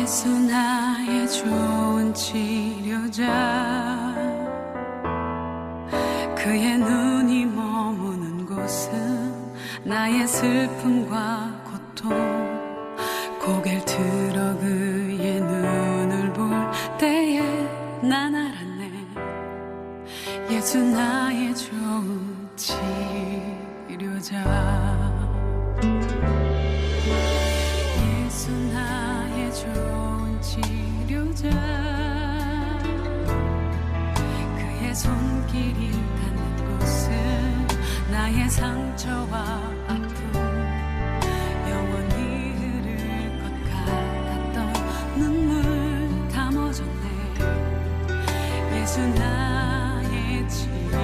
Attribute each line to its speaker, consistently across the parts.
Speaker 1: 예수 나의 좋은 치료자, 그의 눈이 머무는 곳은 나의 슬픔과 고통. 고개를 들어 그의 눈을 볼 때에 난 알았네. 예수 나의 좋은 치료자. 예수 나의 좋은 치료자, 그의 손길이 닿는 곳은 나의 상처와 아픔, 영원히 흐를 것 같았던 눈물 다 멎었네. 예수 나의 치료자.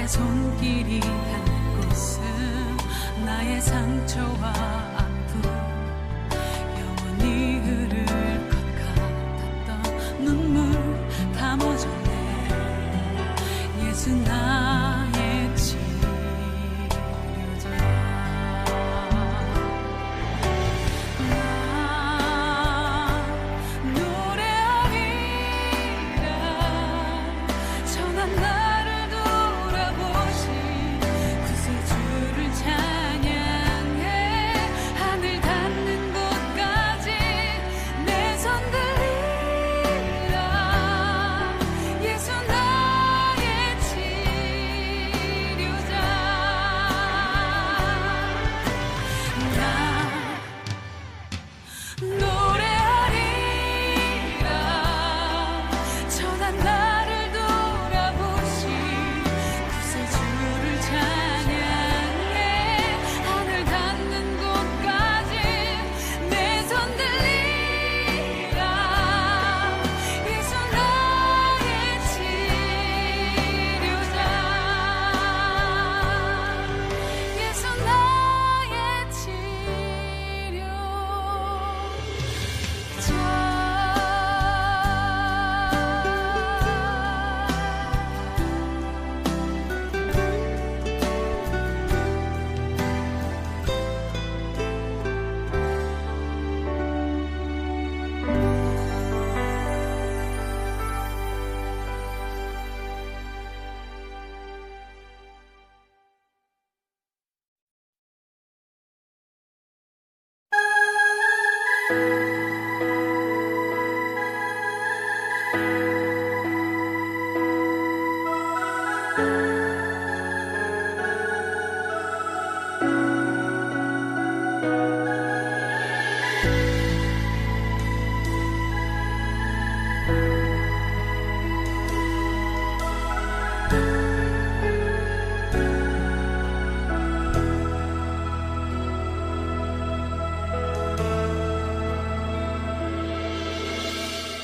Speaker 1: 손길이 닿는 곳은 나의 상처와 아픔, 영원히 흐를 것 같았던 눈물 다 멎었네. 예수 나의 치료자. 나 노래하리라. 전한 나를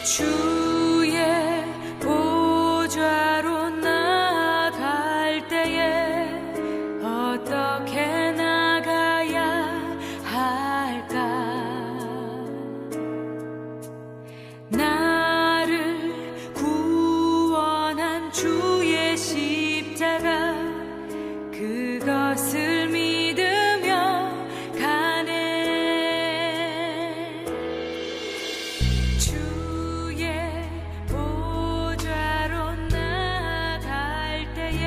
Speaker 1: 주의 보좌로 나갈 때에 어떻게 나가야 할까? 나를 구원한 주의 십자가, 그것을 믿으며 가네. 주의 보좌로 나갈 때에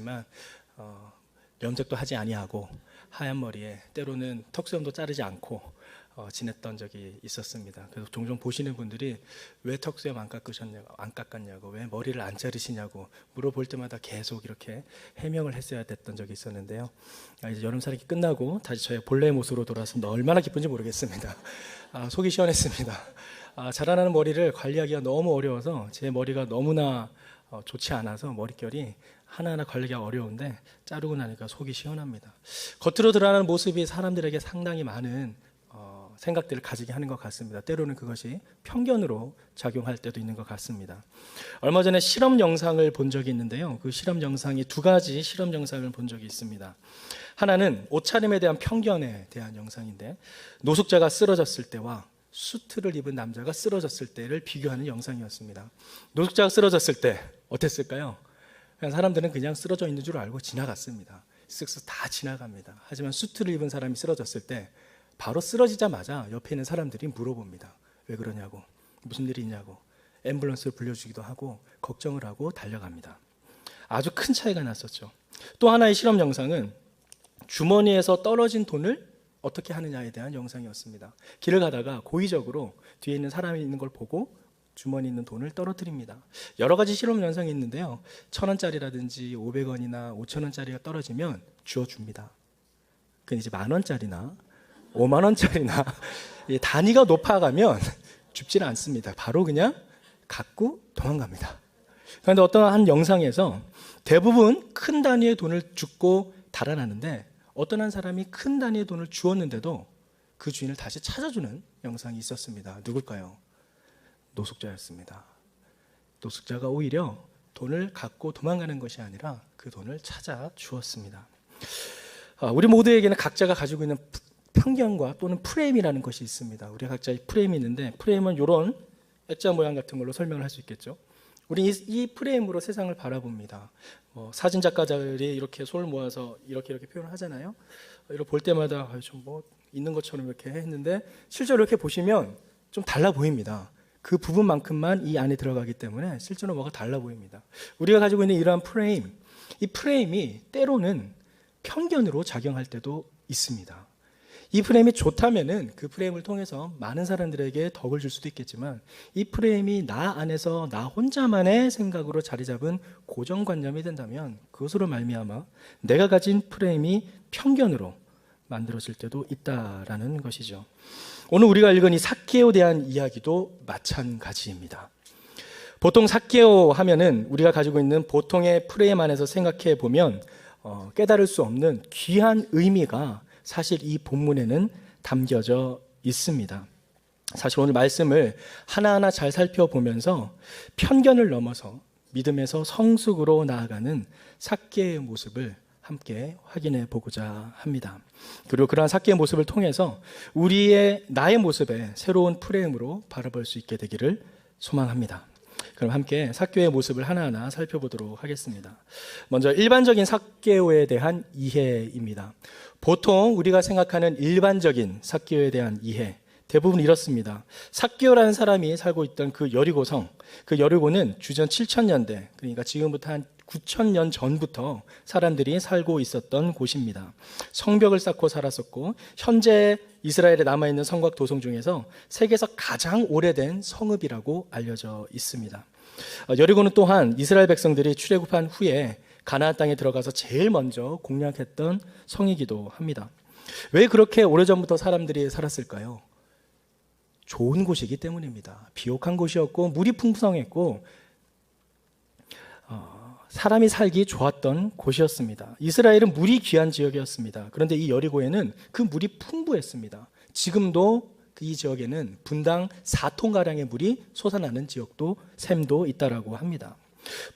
Speaker 2: 있지만 염색도 하지 아니하고 하얀 머리에 때로는 턱수염도 자르지 않고 지냈던 적이 있었습니다. 그래서 종종 보시는 분들이 왜 턱수염 안 깎았냐고, 왜 머리를 안 자르시냐고 물어볼 때마다 계속 이렇게 해명을 했어야 됐던 적이 있었는데요. 이제 여름 살기 끝나고 다시 저의 본래의 모습으로 돌아왔습니다. 얼마나 기쁜지 모르겠습니다. 속이 시원했습니다. 자라나는 머리를 관리하기가 너무 어려워서 제 머리가 너무나 좋지 않아서 머릿결이 하나하나 관리하기가 어려운데 자르고 나니까 속이 시원합니다. 겉으로 드러나는 모습이 사람들에게 상당히 많은 생각들을 가지게 하는 것 같습니다. 때로는 그것이 편견으로 작용할 때도 있는 것 같습니다. 얼마 전에 실험 영상을 본 적이 있는데요. 그 실험 영상이 두 가지 실험 영상을 본 적이 있습니다. 하나는 옷차림에 대한 편견에 대한 영상인데, 노숙자가 쓰러졌을 때와 수트를 입은 남자가 쓰러졌을 때를 비교하는 영상이었습니다. 노숙자가 쓰러졌을 때 어땠을까요? 사람들은 그냥 쓰러져 있는 줄 알고 지나갔습니다. 쓱쓱 다 지나갑니다. 하지만 수트를 입은 사람이 쓰러졌을 때 바로 쓰러지자마자 옆에 있는 사람들이 물어봅니다. 왜 그러냐고, 무슨 일이 있냐고, 앰뷸런스를 불러주기도 하고 걱정을 하고 달려갑니다. 아주 큰 차이가 났었죠. 또 하나의 실험 영상은 주머니에서 떨어진 돈을 어떻게 하느냐에 대한 영상이었습니다. 길을 가다가 고의적으로 뒤에 있는 사람이 있는 걸 보고 주머니에 있는 돈을 떨어뜨립니다. 여러 가지 실험 영상이 있는데요. 1,000원짜리라든지 500원이나 5,000원짜리가 떨어지면 주워줍니다. 그건 이제 10,000원짜리나 50,000원짜리나 단위가 높아가면 줍지는 않습니다. 바로 그냥 갖고 도망갑니다. 그런데 어떤 한 영상에서 대부분 큰 단위의 돈을 줍고 달아나는데, 어떤 한 사람이 큰 단위의 돈을 주었는데도 그 주인을 다시 찾아주는 영상이 있었습니다. 누굴까요? 노숙자였습니다. 노숙자가 오히려 돈을 갖고 도망가는 것이 아니라 그 돈을 찾아 주었습니다. 우리 모두에게는 각자가 가지고 있는 편견과 또는 프레임이라는 것이 있습니다. 우리 각자의 프레임이 있는데, 프레임은 이런 액자 모양 같은 걸로 설명을 할 수 있겠죠. 우리 이 프레임으로 세상을 바라봅니다. 사진 작가들이 이렇게 손을 모아서 이렇게 표현을 하잖아요. 이렇게 볼 때마다 좀 있는 것처럼 이렇게 했는데, 실제로 이렇게 보시면 좀 달라 보입니다. 그 부분만큼만 이 안에 들어가기 때문에 실제로 뭐가 달라 보입니다. 우리가 가지고 있는 이러한 프레임, 이 프레임이 때로는 편견으로 작용할 때도 있습니다. 이 프레임이 좋다면은 그 프레임을 통해서 많은 사람들에게 덕을 줄 수도 있겠지만, 이 프레임이 나 안에서 나 혼자만의 생각으로 자리 잡은 고정관념이 된다면 그것으로 말미암아 내가 가진 프레임이 편견으로 만들어질 때도 있다라는 것이죠. 오늘 우리가 읽은 이 삭개오에 대한 이야기도 마찬가지입니다. 보통 삭개오 하면은 우리가 가지고 있는 보통의 프레임 안에서 생각해 보면 깨달을 수 없는 귀한 의미가 사실 이 본문에는 담겨져 있습니다. 사실 오늘 말씀을 하나하나 잘 살펴보면서 편견을 넘어서 믿음에서 성숙으로 나아가는 삭개의 모습을 함께 확인해 보고자 합니다. 그리고 그러한 삭개의 모습을 통해서 나의 모습에 새로운 프레임으로 바라볼 수 있게 되기를 소망합니다. 그럼 함께 삭개오의 모습을 하나하나 살펴보도록 하겠습니다. 먼저 일반적인 삭개오에 대한 이해입니다. 보통 우리가 생각하는 일반적인 삭개오에 대한 이해, 대부분 이렇습니다. 삭개오라는 사람이 살고 있던 그 여리고성, 그 여리고는 주전 7,000년대, 그러니까 지금부터 한 9,000년 전부터 사람들이 살고 있었던 곳입니다. 성벽을 쌓고 살았었고, 현재 이스라엘에 남아있는 성곽 도성 중에서 세계에서 가장 오래된 성읍이라고 알려져 있습니다. 여리고는 또한 이스라엘 백성들이 출애굽한 후에 가나안 땅에 들어가서 제일 먼저 공략했던 성이기도 합니다. 왜 그렇게 오래전부터 사람들이 살았을까요? 좋은 곳이기 때문입니다. 비옥한 곳이었고 물이 풍성했고 사람이 살기 좋았던 곳이었습니다. 이스라엘은 물이 귀한 지역이었습니다. 그런데 이 여리고에는 그 물이 풍부했습니다. 지금도 이 지역에는 분당 4톤가량의 물이 솟아나는 지역도 샘도 있다라고 합니다.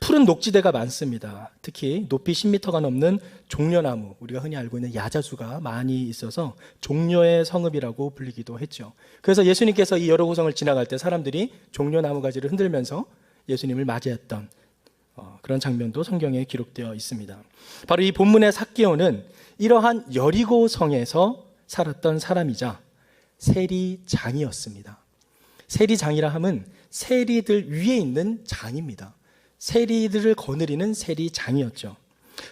Speaker 2: 푸른 녹지대가 많습니다. 특히 높이 10m가 넘는 종려나무, 우리가 흔히 알고 있는 야자수가 많이 있어서 종려의 성읍이라고 불리기도 했죠. 그래서 예수님께서 이 여리고성을 지나갈 때 사람들이 종려나무 가지를 흔들면서 예수님을 맞이했던 그런 장면도 성경에 기록되어 있습니다. 바로 이 본문의 삭개오는 이러한 여리고성에서 살았던 사람이자 세리장이었습니다. 세리장이라 함은 세리들 위에 있는 장입니다. 세리들을 거느리는 세리장이었죠.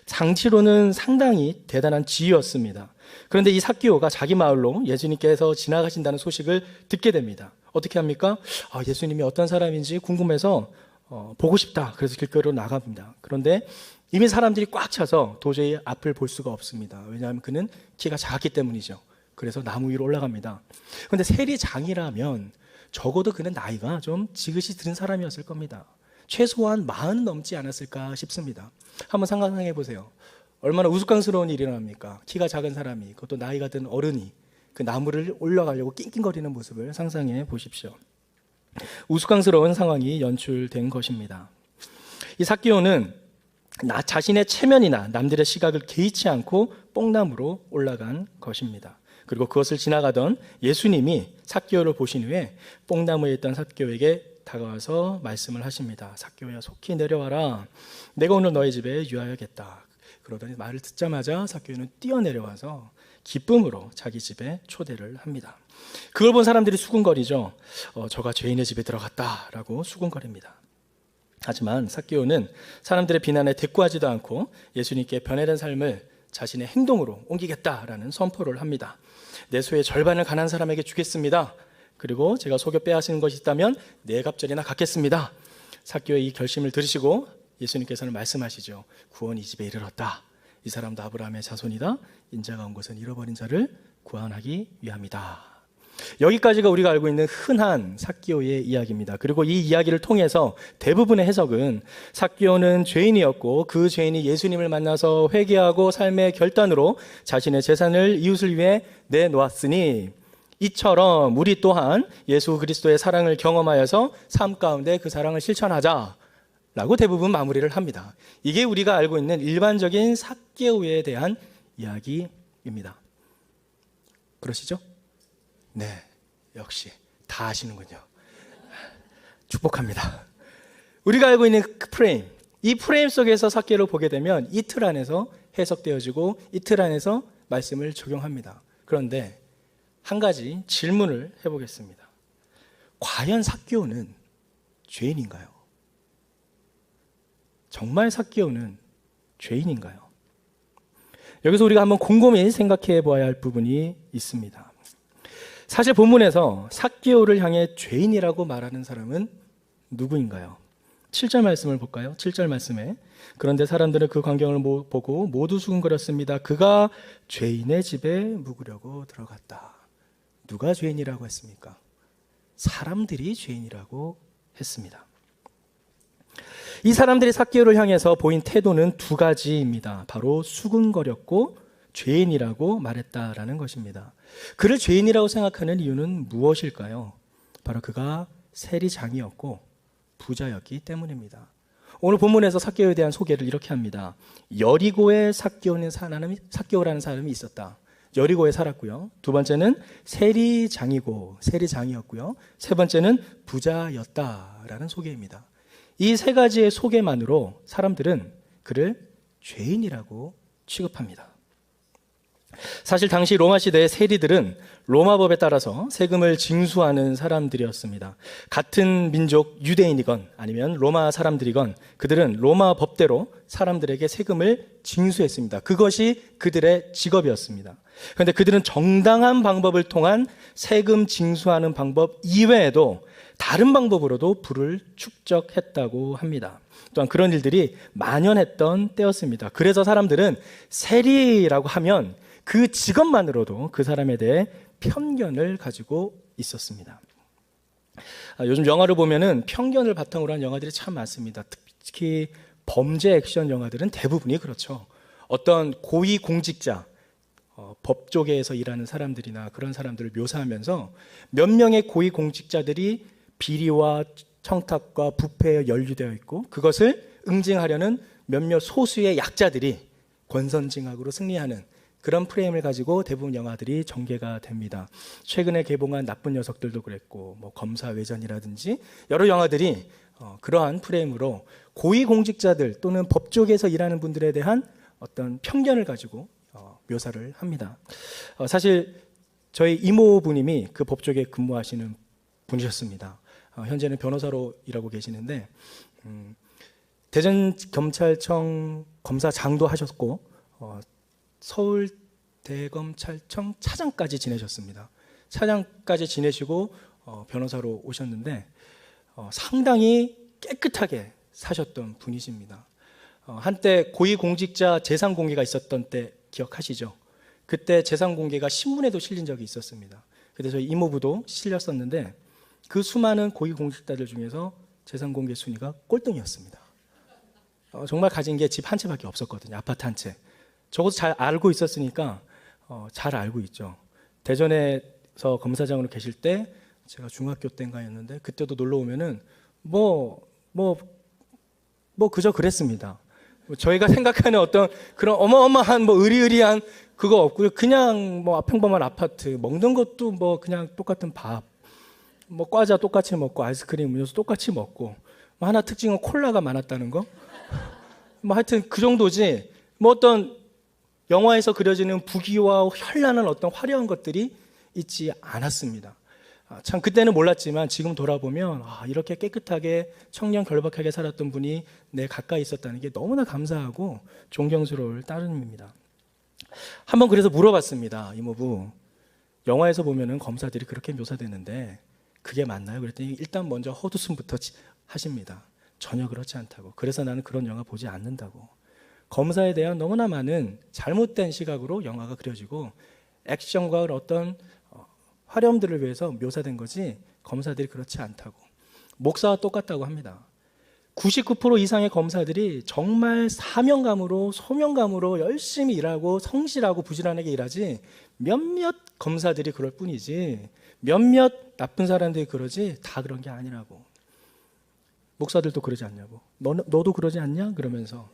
Speaker 2: 장치로는 상당히 대단한 지위였습니다. 그런데 이 삭개오가 자기 마을로 예수님께서 지나가신다는 소식을 듣게 됩니다. 어떻게 합니까? 예수님이 어떤 사람인지 궁금해서 보고 싶다. 그래서 길거리로 나갑니다. 그런데 이미 사람들이 꽉 차서 도저히 앞을 볼 수가 없습니다. 왜냐하면 그는 키가 작았기 때문이죠. 그래서 나무 위로 올라갑니다. 그런데 세리장이라면 적어도 그는 나이가 좀 지긋이 들은 사람이었을 겁니다. 최소한 40은 넘지 않았을까 싶습니다. 한번 상상해 보세요. 얼마나 우스꽝스러운 일이 일어납니까? 키가 작은 사람이, 그것도 나이가 든 어른이 그 나무를 올라가려고 낑낑거리는 모습을 상상해 보십시오. 우스꽝스러운 상황이 연출된 것입니다. 이 삭개오는 자신의 체면이나 남들의 시각을 개의치 않고 뽕나무로 올라간 것입니다. 그리고 그것을 지나가던 예수님이 삭개오를 보신 후에 뽕나무에 있던 삭개오에게 다가와서 말씀을 하십니다. 삭개오야, 속히 내려와라. 내가 오늘 너희 집에 유하여겠다. 그러더니 말을 듣자마자 삭개오는 뛰어내려와서 기쁨으로 자기 집에 초대를 합니다. 그걸 본 사람들이 수군거리죠. 저가 죄인의 집에 들어갔다라고 수군거립니다. 하지만 삭개오는 사람들의 비난에 대꾸하지도 않고 예수님께 변해된 삶을 자신의 행동으로 옮기겠다라는 선포를 합니다. 내 소의 절반을 가난한 사람에게 주겠습니다. 그리고 제가 속여 빼앗은 것이 있다면 4갑절이나 갚겠습니다. 삭개오의 이 결심을 들으시고 예수님께서는 말씀하시죠. 구원이 이 집에 이르렀다. 이 사람도 아브라함의 자손이다. 인자가 온 것은 잃어버린 자를 구원하기 위함이다. 여기까지가 우리가 알고 있는 흔한 삭개오의 이야기입니다. 그리고 이 이야기를 통해서 대부분의 해석은 삭개오는 죄인이었고 그 죄인이 예수님을 만나서 회개하고 삶의 결단으로 자신의 재산을 이웃을 위해 내놓았으니 이처럼 우리 또한 예수 그리스도의 사랑을 경험하여서 삶 가운데 그 사랑을 실천하자 라고 대부분 마무리를 합니다. 이게 우리가 알고 있는 일반적인 삭개오에 대한 이야기입니다. 그러시죠? 네, 역시 다 아시는군요. 축복합니다. 우리가 알고 있는 그 프레임, 이 프레임 속에서 삭개오를 보게 되면 이틀 안에서 해석되어지고 이틀 안에서 말씀을 적용합니다. 그런데 한 가지 질문을 해보겠습니다. 과연 삭개오는 죄인인가요? 정말 삭개오는 죄인인가요? 여기서 우리가 한번 곰곰이 생각해 보아야 할 부분이 있습니다. 사실 본문에서 삭개오를 향해 죄인이라고 말하는 사람은 누구인가요? 7절 말씀을 볼까요? 7절 말씀에 그런데 사람들은 그 광경을 보고 모두 수군거렸습니다. 그가 죄인의 집에 묵으려고 들어갔다. 누가 죄인이라고 했습니까? 사람들이 죄인이라고 했습니다. 이 사람들이 삭개오를 향해서 보인 태도는 2가지입니다. 바로 수군거렸고 죄인이라고 말했다라는 것입니다. 그를 죄인이라고 생각하는 이유는 무엇일까요? 바로 그가 세리장이었고 부자였기 때문입니다. 오늘 본문에서 삭개오에 대한 소개를 이렇게 합니다. 여리고에 삭개오라는 사람이 있었다. 여리고에 살았고요. 2번째는 세리장이었고요. 3번째는 부자였다라는 소개입니다. 이 3가지의 소개만으로 사람들은 그를 죄인이라고 취급합니다. 사실 당시 로마 시대의 세리들은 로마법에 따라서 세금을 징수하는 사람들이었습니다. 같은 민족 유대인이건 아니면 로마 사람들이건 그들은 로마 법대로 사람들에게 세금을 징수했습니다. 그것이 그들의 직업이었습니다. 그런데 그들은 정당한 방법을 통한 세금 징수하는 방법 이외에도 다른 방법으로도 부를 축적했다고 합니다. 또한 그런 일들이 만연했던 때였습니다. 그래서 사람들은 세리라고 하면 그 직업만으로도 그 사람에 대해 편견을 가지고 있었습니다. 요즘 영화를 보면은 편견을 바탕으로 한 영화들이 참 많습니다. 특히 범죄 액션 영화들은 대부분이 그렇죠. 어떤 고위 공직자, 법조계에서 일하는 사람들이나 그런 사람들을 묘사하면서 몇 명의 고위 공직자들이 비리와 청탁과 부패에 연루되어 있고 그것을 응징하려는 몇몇 소수의 약자들이 권선징악으로 승리하는 그런 프레임을 가지고 대부분 영화들이 전개가 됩니다. 최근에 개봉한 나쁜 녀석들도 그랬고 검사외전이라든지 여러 영화들이 그러한 프레임으로 고위공직자들 또는 법조계에서 일하는 분들에 대한 어떤 편견을 가지고 묘사를 합니다. 사실 저희 이모부님이 그 법조계에 근무하시는 분이셨습니다. 현재는 변호사로 일하고 계시는데 대전경찰청 검사장도 하셨고 서울대검찰청 차장까지 지내셨습니다. 차장까지 지내시고 변호사로 오셨는데 상당히 깨끗하게 사셨던 분이십니다. 한때 고위공직자 재산공개가 있었던 때 기억하시죠? 그때 재산공개가 신문에도 실린 적이 있었습니다. 그때 저희 이모부도 실렸었는데 그 수많은 고위공직자들 중에서 재산공개 순위가 꼴등이었습니다. 정말 가진 게 집 한 채밖에 없었거든요. 아파트 한 채. 적어도 잘 알고 있었으니까 잘 알고 있죠. 대전에서 검사장으로 계실 때 제가 중학교 때인가였는데 그때도 놀러 오면은 그저 그랬습니다. 저희가 생각하는 어떤 그런 어마어마한 의리의리한 그거 없고요. 그냥 평범한 아파트, 먹는 것도 그냥 똑같은 밥, 과자 똑같이 먹고 아이스크림, 음료수 똑같이 먹고 하나 특징은 콜라가 많았다는 거. 하여튼 그 정도지. 어떤 영화에서 그려지는 부귀와 현란한 어떤 화려한 것들이 있지 않았습니다. 참 그때는 몰랐지만 지금 돌아보면 이렇게 깨끗하게 청년 결박하게 살았던 분이 내 가까이 있었다는 게 너무나 감사하고 존경스러울 따름입니다. 한번 그래서 물어봤습니다. 이모부, 영화에서 보면은 검사들이 그렇게 묘사되는데 그게 맞나요? 그랬더니 일단 먼저 헛웃음부터 하십니다. 전혀 그렇지 않다고. 그래서 나는 그런 영화 보지 않는다고. 검사에 대한 너무나 많은 잘못된 시각으로 영화가 그려지고 액션과 어떤 화려함들을 위해서 묘사된 거지 검사들이 그렇지 않다고. 목사와 똑같다고 합니다. 99% 이상의 검사들이 정말 사명감으로 소명감으로 열심히 일하고 성실하고 부지런하게 일하지 몇몇 검사들이 그럴 뿐이지 몇몇 나쁜 사람들이 그러지 다 그런 게 아니라고. 목사들도 그러지 않냐고. 너도 그러지 않냐? 그러면서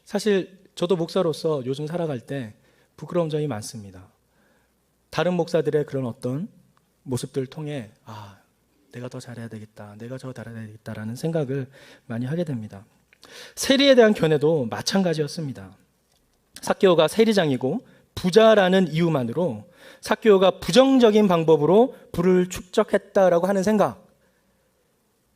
Speaker 2: 사실 저도 목사로서 요즘 살아갈 때 부끄러운 점이 많습니다. 다른 목사들의 그런 어떤 모습들을 통해 내가 더 잘해야 되겠다, 내가 저 잘해야 되겠다라는 생각을 많이 하게 됩니다. 세리에 대한 견해도 마찬가지였습니다. 삭개오가 세리장이고 부자라는 이유만으로 삭개오가 부정적인 방법으로 부를 축적했다라고 하는 생각,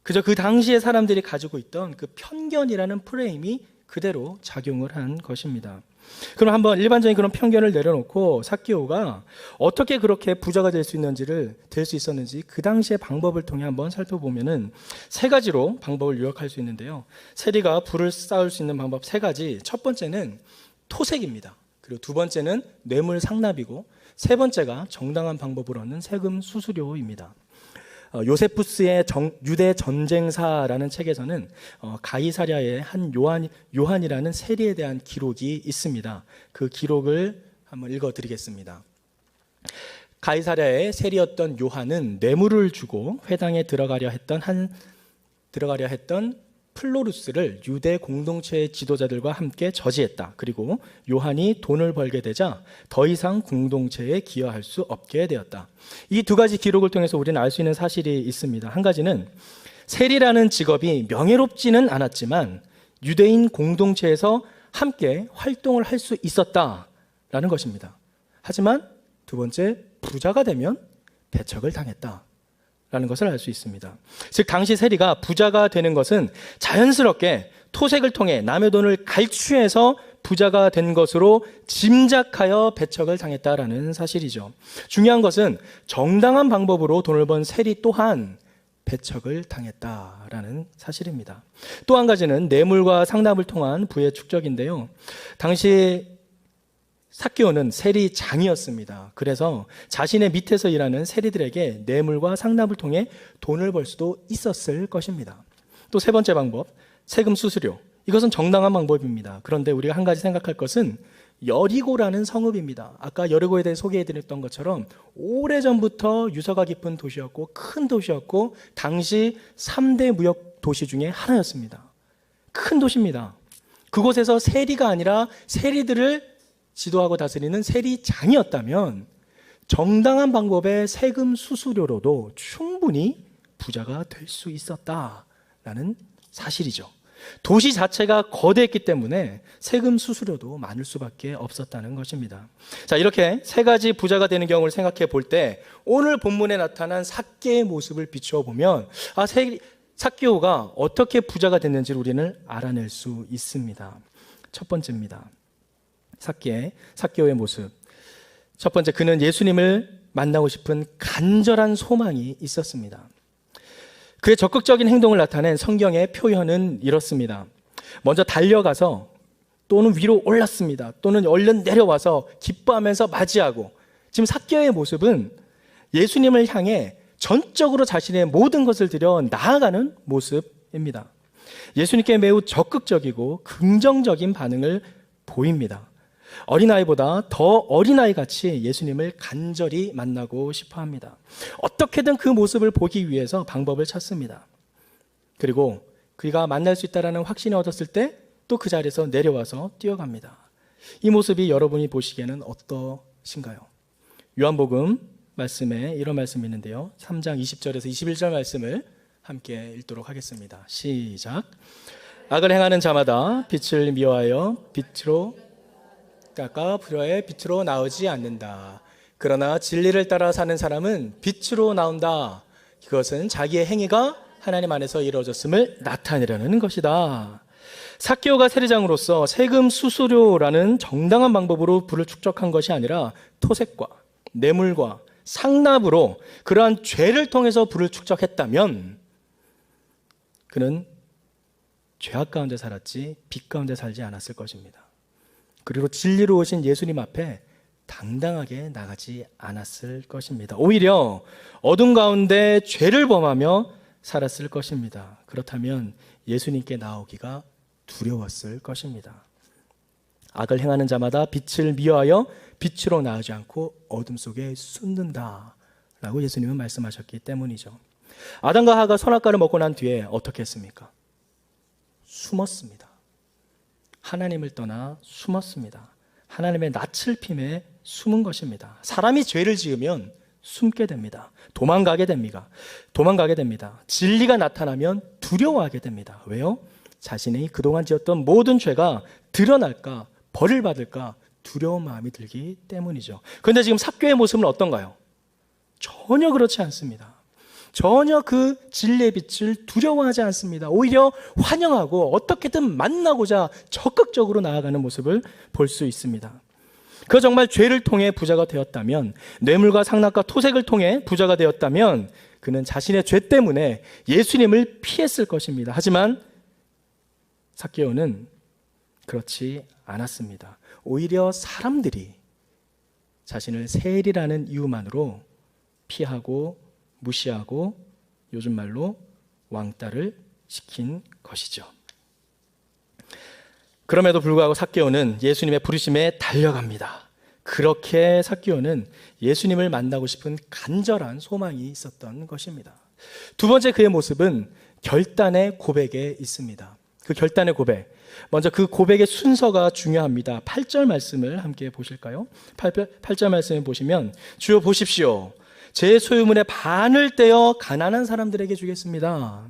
Speaker 2: 그저 그 당시에 사람들이 가지고 있던 그 편견이라는 프레임이 그대로 작용을 한 것입니다. 그럼 한번 일반적인 그런 편견을 내려놓고 삭개오가 어떻게 그렇게 부자가 될 수 있었는지 그 당시의 방법을 통해 한번 살펴보면은 세 가지로 방법을 요약할 수 있는데요. 세리가 부를 쌓을 수 있는 방법 세 가지. 첫 번째는 토색입니다. 그리고 두 번째는 뇌물 상납이고 세 번째가 정당한 방법으로 얻는 세금 수수료입니다. 요세푸스의 유대 전쟁사라는 책에서는 가이사랴의 한 요한이라는 세리에 대한 기록이 있습니다. 그 기록을 한번 읽어드리겠습니다. 가이사랴의 세리였던 요한은 뇌물을 주고 회당에 들어가려 했던 플로루스를 유대 공동체의 지도자들과 함께 저지했다. 그리고 요한이 돈을 벌게 되자 더 이상 공동체에 기여할 수 없게 되었다. 이 두 가지 기록을 통해서 우리는 알 수 있는 사실이 있습니다. 한 가지는 세리라는 직업이 명예롭지는 않았지만 유대인 공동체에서 함께 활동을 할 수 있었다라는 것입니다. 하지만 두 번째, 부자가 되면 배척을 당했다 라는 것을 알 수 있습니다. 즉 당시 세리가 부자가 되는 것은 자연스럽게 토색을 통해 남의 돈을 갈취해서 부자가 된 것으로 짐작하여 배척을 당했다라는 사실이죠. 중요한 것은 정당한 방법으로 돈을 번 세리 또한 배척을 당했다라는 사실입니다. 또 한 가지는 뇌물과 상납을 통한 부의 축적인데요. 당시 삭개오는 세리장이었습니다. 그래서 자신의 밑에서 일하는 세리들에게 뇌물과 상납을 통해 돈을 벌 수도 있었을 것입니다. 또 세 번째 방법, 세금 수수료. 이것은 정당한 방법입니다. 그런데 우리가 한 가지 생각할 것은 여리고라는 성읍입니다. 아까 여리고에 대해 소개해드렸던 것처럼 오래전부터 유서가 깊은 도시였고 큰 도시였고 당시 3대 무역 도시 중에 하나였습니다. 큰 도시입니다. 그곳에서 세리가 아니라 세리들을 지도하고 다스리는 세리장이었다면 정당한 방법의 세금 수수료로도 충분히 부자가 될 수 있었다라는 사실이죠. 도시 자체가 거대했기 때문에 세금 수수료도 많을 수밖에 없었다는 것입니다. 자, 이렇게 세 가지 부자가 되는 경우를 생각해 볼 때 오늘 본문에 나타난 삭개의 모습을 비추어 보면 삭개오가 어떻게 부자가 됐는지를 우리는 알아낼 수 있습니다. 첫 번째입니다. 삭개오의 모습. 첫 번째, 그는 예수님을 만나고 싶은 간절한 소망이 있었습니다. 그의 적극적인 행동을 나타낸 성경의 표현은 이렇습니다. 먼저 달려가서 또는 위로 올랐습니다. 또는 얼른 내려와서 기뻐하면서 맞이하고, 지금 삭개오의 모습은 예수님을 향해 전적으로 자신의 모든 것을 들여 나아가는 모습입니다. 예수님께 매우 적극적이고 긍정적인 반응을 보입니다. 어린아이보다 더 어린아이같이 예수님을 간절히 만나고 싶어 합니다. 어떻게든 그 모습을 보기 위해서 방법을 찾습니다. 그리고 그가 만날 수 있다는 확신을 얻었을 때 또 그 자리에서 내려와서 뛰어갑니다. 이 모습이 여러분이 보시기에는 어떠신가요? 요한복음 말씀에 이런 말씀이 있는데요. 3장 20절에서 21절 말씀을 함께 읽도록 하겠습니다. 시작. 악을 행하는 자마다 빛을 미워하여 빛으로 깎아 불화의 빛으로 나오지 않는다. 그러나 진리를 따라 사는 사람은 빛으로 나온다. 그것은 자기의 행위가 하나님 안에서 이루어졌음을 나타내려는 것이다. 삭개오가 세리장으로서 세금 수수료라는 정당한 방법으로 부를 축적한 것이 아니라 토색과 뇌물과 상납으로 그러한 죄를 통해서 부를 축적했다면 그는 죄악 가운데 살았지 빛 가운데 살지 않았을 것입니다. 그리고 진리로 오신 예수님 앞에 당당하게 나가지 않았을 것입니다. 오히려 어둠 가운데 죄를 범하며 살았을 것입니다. 그렇다면 예수님께 나오기가 두려웠을 것입니다. 악을 행하는 자마다 빛을 미워하여 빛으로 나오지 않고 어둠 속에 숨는다 라고 예수님은 말씀하셨기 때문이죠. 아담과 하와가 선악과를 먹고 난 뒤에 어떻게 했습니까? 숨었습니다. 하나님을 떠나 숨었습니다. 하나님의 낯을 핌에 숨은 것입니다. 사람이 죄를 지으면 숨게 됩니다. 도망가게 됩니다. 진리가 나타나면 두려워하게 됩니다. 왜요? 자신이 그동안 지었던 모든 죄가 드러날까, 벌을 받을까 두려운 마음이 들기 때문이죠. 그런데 지금 삭개오의 모습은 어떤가요? 전혀 그렇지 않습니다. 전혀 그 진리의 빛을 두려워하지 않습니다. 오히려 환영하고 어떻게든 만나고자 적극적으로 나아가는 모습을 볼 수 있습니다. 그 정말 죄를 통해 부자가 되었다면, 뇌물과 상납과 토색을 통해 부자가 되었다면 그는 자신의 죄 때문에 예수님을 피했을 것입니다. 하지만 삭개오는 그렇지 않았습니다. 오히려 사람들이 자신을 세리라는 이유만으로 피하고 무시하고 요즘 말로 왕따를 시킨 것이죠. 그럼에도 불구하고 삭개오는 예수님의 부르심에 달려갑니다. 그렇게 삭개오는 예수님을 만나고 싶은 간절한 소망이 있었던 것입니다. 두 번째, 그의 모습은 결단의 고백에 있습니다. 그 결단의 고백, 먼저 그 고백의 순서가 중요합니다. 8절 말씀을 함께 보실까요? 8절 말씀을 보시면, 주여 보십시오, 제 소유물의 반을 떼어 가난한 사람들에게 주겠습니다.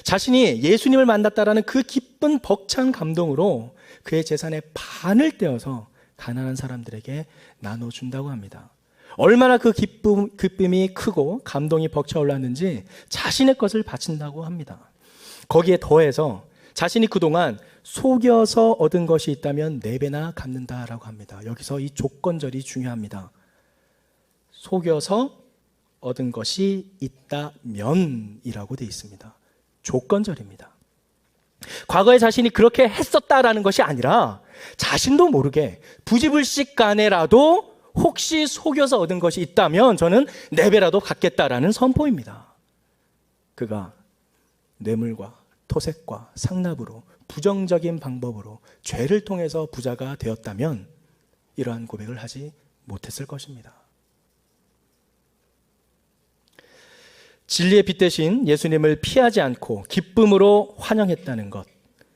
Speaker 2: 자신이 예수님을 만났다라는 그 기쁜 벅찬 감동으로 그의 재산의 반을 떼어서 가난한 사람들에게 나눠준다고 합니다. 얼마나 그 기쁨이 크고 감동이 벅차올랐는지 자신의 것을 바친다고 합니다. 거기에 더해서 자신이 그동안 속여서 얻은 것이 있다면 4배나 갚는다라고 합니다. 여기서 이 조건절이 중요합니다. 속여서 얻은 것이 있다면이라고 되어 있습니다. 조건절입니다. 과거에 자신이 그렇게 했었다라는 것이 아니라 자신도 모르게 부지불식간에라도 혹시 속여서 얻은 것이 있다면 저는 4배라도 갚겠다라는 선포입니다. 그가 뇌물과 토색과 상납으로 부정적인 방법으로 죄를 통해서 부자가 되었다면 이러한 고백을 하지 못했을 것입니다. 진리의 빛 대신 예수님을 피하지 않고 기쁨으로 환영했다는 것,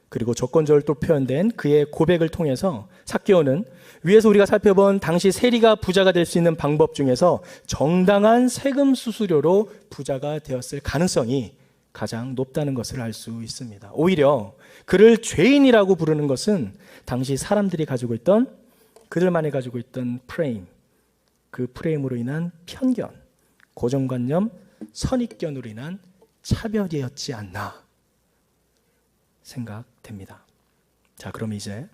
Speaker 2: 그리고 조건적으로 또 표현된 그의 고백을 통해서 삭개오는 위에서 우리가 살펴본 당시 세리가 부자가 될 수 있는 방법 중에서 정당한 세금 수수료로 부자가 되었을 가능성이 가장 높다는 것을 알 수 있습니다. 오히려 그를 죄인이라고 부르는 것은 당시 사람들이 가지고 있던, 그들만이 가지고 있던 프레임, 그 프레임으로 인한 편견, 고정관념, 선입견으로 인한 차별이었지 않나 생각됩니다. 자, 그럼 이제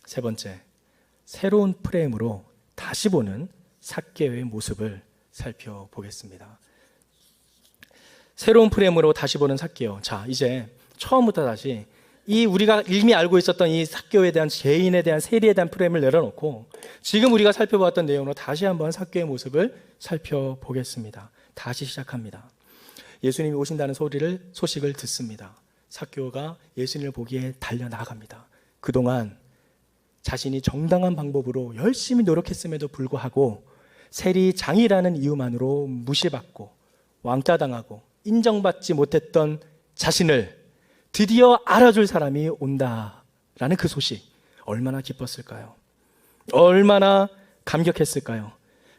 Speaker 2: 세 번째, 새로운 프레임으로 다시 보는 삭개오의 모습을 살펴보겠습니다. 새로운 프레임으로 다시 보는 삭개오. 자, 이제 처음부터 다시 이 우리가 이미 알고 있었던 이 삭개오에 대한 죄인에 대한 세리에 대한 프레임을 내려놓고 지금 우리가 살펴보았던 내용으로 다시 한번 삭개오의 모습을 살펴보겠습니다. 다시 시작합니다. 예수님이 오신다는 소식을 듣습니다. 삭개오가 예수님을 보기에 달려나갑니다. 그동안 자신이 정당한 방법으로 열심히 노력했음에도 불구하고 세리장이라는 이유만으로 무시받고 왕따당하고 인정받지 못했던 자신을 드디어 알아줄 사람이 온다라는 그 소식, 얼마나 기뻤을까요? 얼마나 감격했을까요?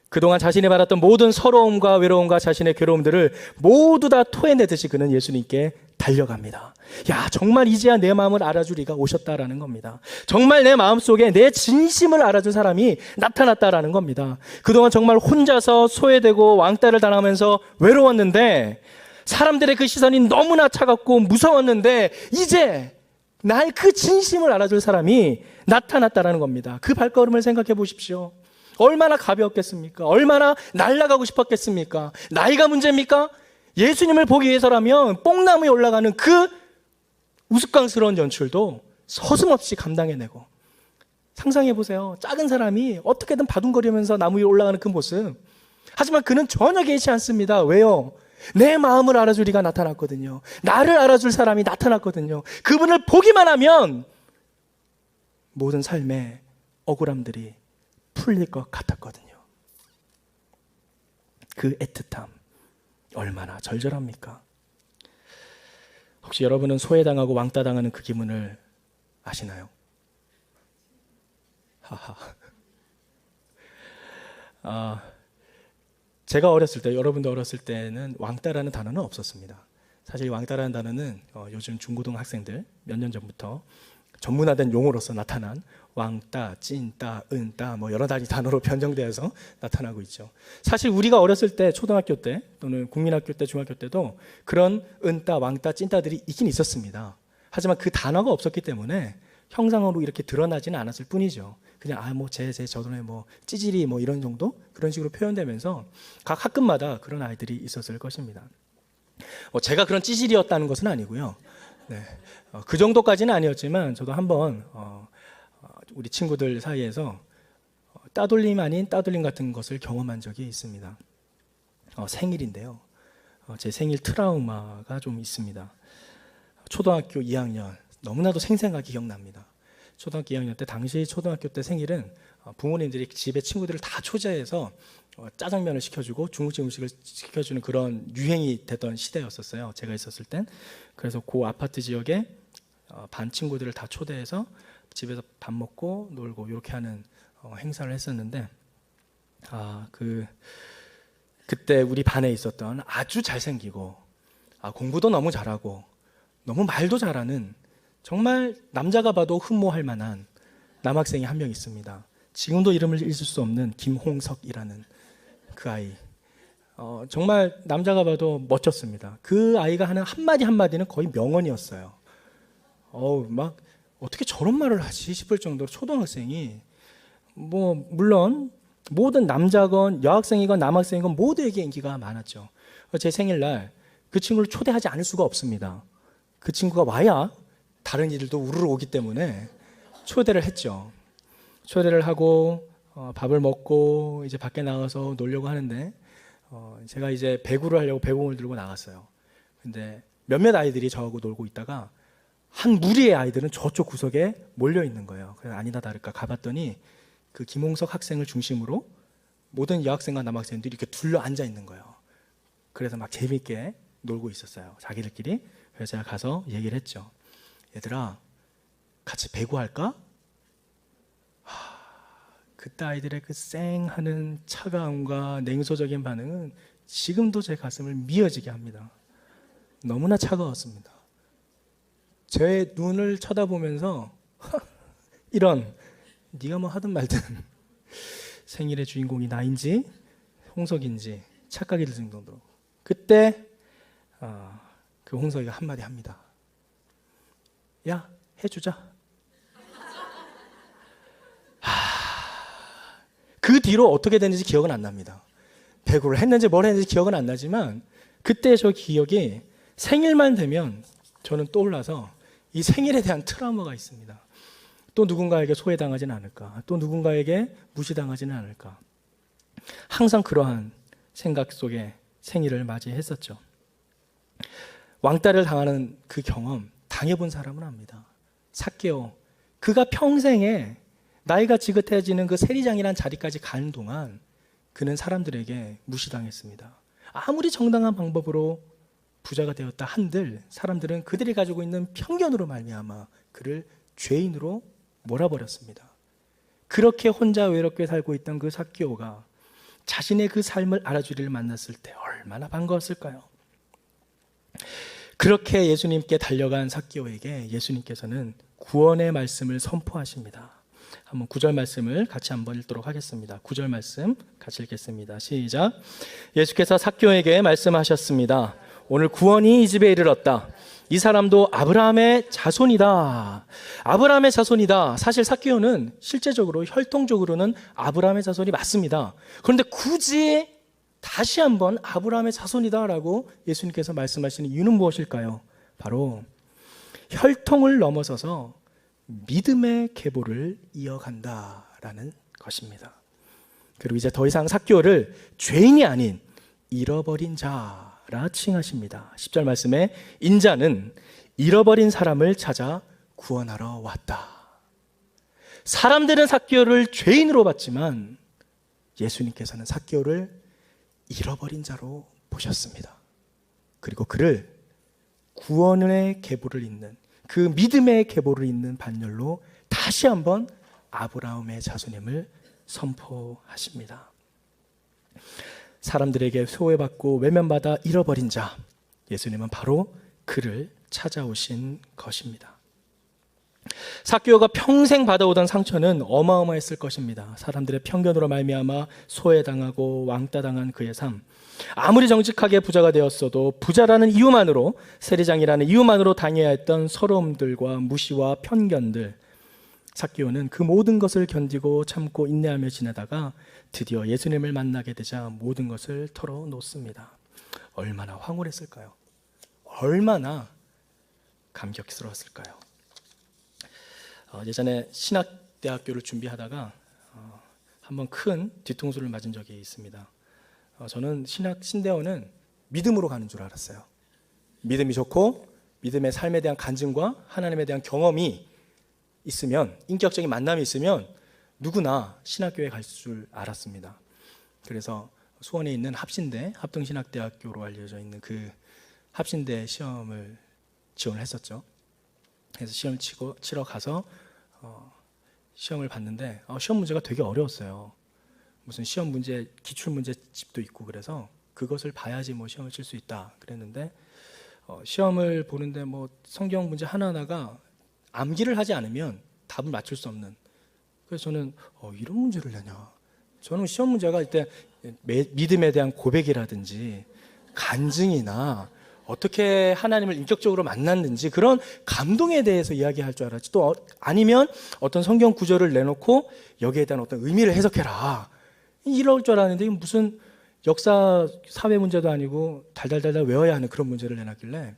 Speaker 2: 그동안 자신이 받았던 모든 서러움과 외로움과 자신의 괴로움들을 모두 다 토해내듯이 그는 예수님께 달려갑니다. 야, 정말 이제야 내 마음을 알아줄 이가 오셨다라는 겁니다. 정말 내 마음속에 내 진심을 알아줄 사람이 나타났다라는 겁니다. 그동안 정말 혼자서 소외되고 왕따를 당하면서 외로웠는데 사람들의 그 시선이 너무나 차갑고 무서웠는데 이제 나의 그 진심을 알아줄 사람이 나타났다라는 겁니다. 그 발걸음을 생각해 보십시오. 얼마나 가벼웠겠습니까? 얼마나 날아가고 싶었겠습니까? 나이가 문제입니까? 예수님을 보기 위해서라면 뽕나무에 올라가는 그 우스꽝스러운 연출도 서슴없이 감당해내고, 상상해 보세요. 작은 사람이 어떻게든 바둥거리면서 나무 위에 올라가는 그 모습. 하지만 그는 전혀 개의치 않습니다. 왜요? 내 마음을 알아줄 이가 나타났거든요. 나를 알아줄 사람이 나타났거든요. 그분을 보기만 하면 모든 삶의 억울함들이 풀릴 것 같았거든요. 그 애틋함 얼마나 절절합니까? 혹시 여러분은 소외당하고 왕따당하는 그 기분을 아시나요? 하하. 제가 어렸을 때, 여러분도 어렸을 때는 왕따라는 단어는 없었습니다. 사실 왕따라는 단어는 요즘 중고등학생들 몇 년 전부터 전문화된 용어로서 나타난 왕따, 찐따, 은따 뭐 여러 가지 단어로 변경되어서 나타나고 있죠. 사실 우리가 어렸을 때 초등학교 때 또는 국민학교 때 중학교 때도 그런 은따, 왕따, 찐따들이 있긴 있었습니다. 하지만 그 단어가 없었기 때문에 형상으로 이렇게 드러나지는 않았을 뿐이죠. 그냥 뭐 제 저번에 뭐 찌질이 뭐 이런 정도 그런 식으로 표현되면서 각 학급마다 그런 아이들이 있었을 것입니다. 제가 그런 찌질이었다는 것은 아니고요. 네. 그 정도까지는 아니었지만 저도 한번 우리 친구들 사이에서 따돌림 아닌 따돌림 같은 것을 경험한 적이 있습니다. 생일인데요. 제 생일 트라우마가 좀 있습니다. 초등학교 2학년 너무나도 생생하게 기억납니다. 초등학교 2학년 때 당시 초등학교 때 생일은 부모님들이 집에 친구들을 다 초대해서 짜장면을 시켜주고 중국집 음식을 시켜주는 그런 유행이 되던 시대였었어요. 제가 있었을 땐. 그래서 그 아파트 지역에 반 친구들을 다 초대해서 집에서 밥 먹고 놀고 이렇게 하는 행사를 했었는데 그때 우리 반에 있었던 아주 잘생기고 공부도 너무 잘하고 너무 말도 잘하는 정말 남자가 봐도 흠모할 만한 남학생이 한 명 있습니다. 지금도 이름을 잊을 수 없는 김홍석이라는 그 아이. 정말 남자가 봐도 멋졌습니다. 그 아이가 하는 한마디 한마디는 거의 명언이었어요. 막 어떻게 저런 말을 하지 싶을 정도로 초등학생이 물론 모든 남자건 여학생이건 남학생이건 모두에게 인기가 많았죠. 제 생일날 그 친구를 초대하지 않을 수가 없습니다. 그 친구가 와야 다른 이들도 우르르 오기 때문에 초대를 했죠. 초대를 하고 밥을 먹고 이제 밖에 나가서 놀려고 하는데 제가 이제 배구를 하려고 배공을 들고 나갔어요. 근데 몇몇 아이들이 저하고 놀고 있다가 한 무리의 아이들은 저쪽 구석에 몰려 있는 거예요. 그래서 아니나 다를까 가봤더니 그 김홍석 학생을 중심으로 모든 여학생과 남학생들이 이렇게 둘러 앉아 있는 거예요. 그래서 막 재밌게 놀고 있었어요. 자기들끼리. 그래서 제가 가서 얘기를 했죠. 얘들아, 같이 배구할까? 그때 아이들의 그 쌩하는 차가움과 냉소적인 반응은 지금도 제 가슴을 미어지게 합니다. 너무나 차가웠습니다. 제 눈을 쳐다보면서 이런 네가 뭐 하든 말든 생일의 주인공이 나인지 홍석인지 착각이 들 정도로 그때 그 홍석이가 한마디 합니다. 야, 해주자. 그 뒤로 어떻게 됐는지 기억은 안 납니다. 배구를 했는지 뭘 했는지 기억은 안 나지만 그때 저 기억이 생일만 되면 저는 떠올라서 이 생일에 대한 트라우마가 있습니다. 또 누군가에게 소외당하지는 않을까, 또 누군가에게 무시당하지는 않을까, 항상 그러한 생각 속에 생일을 맞이했었죠. 왕따를 당하는 그 경험 당해본 사람은 압니다. 삭개오, 그가 평생에 나이가 지긋해지는 그 세리장이라는 자리까지 가는 동안 그는 사람들에게 무시당했습니다. 아무리 정당한 방법으로 부자가 되었다 한들 사람들은 그들이 가지고 있는 편견으로 말미암아 그를 죄인으로 몰아버렸습니다. 그렇게 혼자 외롭게 살고 있던 그 삭개오가 자신의 그 삶을 알아주리를 만났을 때 얼마나 반가웠을까요? 그렇게 예수님께 달려간 삭개오에게 예수님께서는 구원의 말씀을 선포하십니다. 한번 9절 말씀을 같이 한번 읽도록 하겠습니다. 9절 말씀 같이 읽겠습니다. 시작. 예수께서 삭개오에게 말씀하셨습니다. 오늘 구원이 이 집에 이르렀다. 이 사람도 아브라함의 자손이다. 아브라함의 자손이다. 사실 삭개오는 실제적으로 혈통적으로는 아브라함의 자손이 맞습니다. 그런데 굳이 다시 한번 아브라함의 자손이다라고 예수님께서 말씀하시는 이유는 무엇일까요? 바로 혈통을 넘어서서 믿음의 계보를 이어간다라는 것입니다. 그리고 이제 더 이상 삭개오를 죄인이 아닌 잃어버린 자라 칭하십니다. 10절 말씀에 인자는 잃어버린 사람을 찾아 구원하러 왔다. 사람들은 삭개오를 죄인으로 봤지만 예수님께서는 삭개오를 잃어버린 자로 보셨습니다. 그리고 그를 구원의 계보를 잇는, 그 믿음의 계보를 잇는 반열로 다시 한번 아브라함의 자손임을 선포하십니다. 사람들에게 소외받고 외면받아 잃어버린 자, 예수님은 바로 그를 찾아오신 것입니다. 삭개오가 평생 받아오던 상처는 어마어마했을 것입니다. 사람들의 편견으로 말미암아 소외당하고 왕따당한 그의 삶, 아무리 정직하게 부자가 되었어도 부자라는 이유만으로, 세리장이라는 이유만으로 당해야 했던 서러움들과 무시와 편견들, 삭개오는 그 모든 것을 견디고 참고 인내하며 지내다가 드디어 예수님을 만나게 되자 모든 것을 털어놓습니다. 얼마나 황홀했을까요? 얼마나 감격스러웠을까요? 예전에 신학대학교를 준비하다가 한번 큰 뒤통수를 맞은 적이 있습니다. 저는 신대원은 믿음으로 가는 줄 알았어요. 믿음이 좋고 믿음의 삶에 대한 간증과 하나님에 대한 경험이 있으면, 인격적인 만남이 있으면 누구나 신학교에 갈 줄 알았습니다. 그래서 수원에 있는 합신대, 합동신학대학교로 알려져 있는 그 합신대 시험을 지원을 했었죠. 그래서 시험 치러 가서 시험을 봤는데 시험 문제가 되게 어려웠어요. 무슨 시험 문제, 기출 문제 집도 있고 그래서 그것을 봐야지 뭐 시험을 칠 수 있다 그랬는데 시험을 보는데 뭐 성경 문제 하나하나가 암기를 하지 않으면 답을 맞출 수 없는. 그래서 저는 이런 문제를 내냐. 저는 시험 문제가 이때 믿음에 대한 고백이라든지 간증이나 어떻게 하나님을 인격적으로 만났는지 그런 감동에 대해서 이야기할 줄 알았지. 또 아니면 어떤 성경 구절을 내놓고 여기에 대한 어떤 의미를 해석해라, 이럴 줄 알았는데 이건 무슨 역사 사회 문제도 아니고 달달달달 외워야 하는 그런 문제를 내놨길래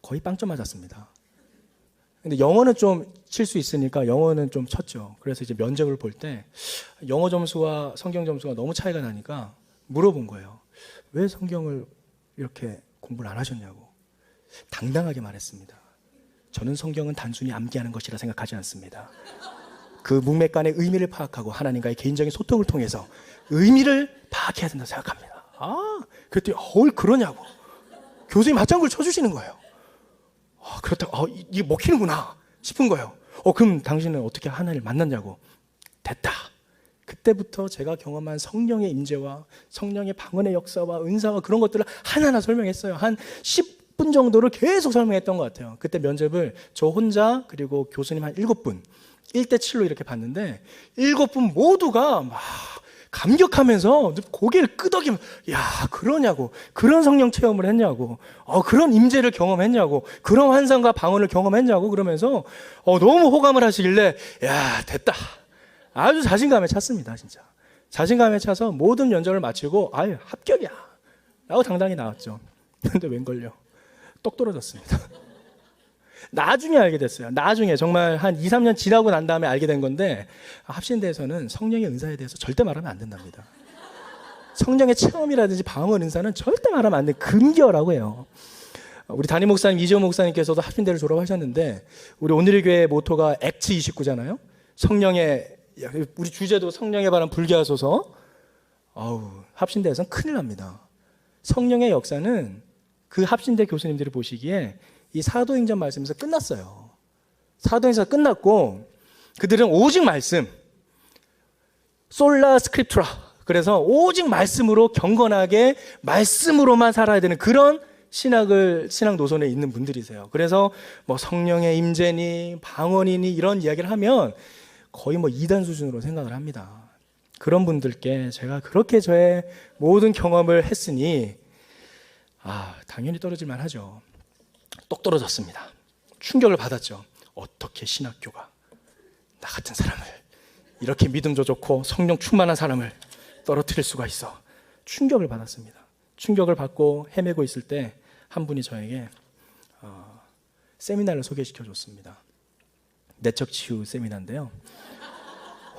Speaker 2: 거의 빵점 맞았습니다. 근데 영어는 좀 칠 수 있으니까 영어는 좀 쳤죠. 그래서 이제 면접을 볼 때 영어 점수와 성경 점수가 너무 차이가 나니까 물어본 거예요. 왜 성경을 이렇게 공부를 안 하셨냐고. 당당하게 말했습니다. 저는 성경은 단순히 암기하는 것이라 생각하지 않습니다. 그 문맥간의 의미를 파악하고 하나님과의 개인적인 소통을 통해서 의미를 파악해야 된다고 생각합니다. 그랬더니 그러냐고. 교수님 맞장구를 쳐주시는 거예요. 그렇다고 이게 먹히는구나 싶은 거예요. 그럼 당신은 어떻게 하나님을 만났냐고. 됐다. 그때부터 제가 경험한 성령의 임재와 성령의 방언의 역사와 은사와 그런 것들을 하나하나 설명했어요. 한 10분 정도를 계속 설명했던 것 같아요. 그때 면접을 저 혼자 그리고 교수님 한 7분 1대7로 이렇게 봤는데 7분 모두가 막 감격하면서 고개를 끄덕이면서 그러냐고, 그런 성령 체험을 했냐고, 그런 임재를 경험했냐고, 그런 환상과 방언을 경험했냐고 그러면서 너무 호감을 하시길래 됐다. 아주 자신감에 찼습니다. 진짜 자신감에 차서 모든 면접을 마치고 아유 합격이야 라고 당당히 나왔죠. 근데 웬걸요, 똑 떨어졌습니다. 나중에 알게 됐어요. 나중에 정말 한 2, 3년 지나고 난 다음에 알게 된 건데, 합신대에서는 성령의 은사에 대해서 절대 말하면 안 된답니다. 성령의 체험이라든지 방언 은사는 절대 말하면 안 돼. 금기어라고 해요. 우리 담임 목사님, 이재호 목사님께서도 합신대를 졸업하셨는데, 우리 오늘의 교회 모토가 액트 29잖아요. 성령의, 우리 주제도 성령에 관한 불교하소서. 합신대에서는 큰일 납니다. 성령의 역사는 그 합신대 교수님들이 보시기에 이 사도행전 말씀에서 끝났어요. 사도행전에서 끝났고, 그들은 오직 말씀, 솔라 스크립투라, 그래서 오직 말씀으로 경건하게 말씀으로만 살아야 되는 그런 신학 노선에 있는 분들이세요. 그래서 뭐 성령의 임재니 방언이니 이런 이야기를 하면 거의 뭐 이단 수준으로 생각을 합니다. 그런 분들께 제가 그렇게 저의 모든 경험을 했으니 당연히 떨어질만 하죠. 똑 떨어졌습니다. 충격을 받았죠. 어떻게 신학교가 나 같은 사람을, 이렇게 믿음도 좋고 성령 충만한 사람을 떨어뜨릴 수가 있어. 충격을 받았습니다. 충격을 받고 헤매고 있을 때 한 분이 저에게 세미나를 소개시켜 줬습니다. 내적 치유 세미나인데요.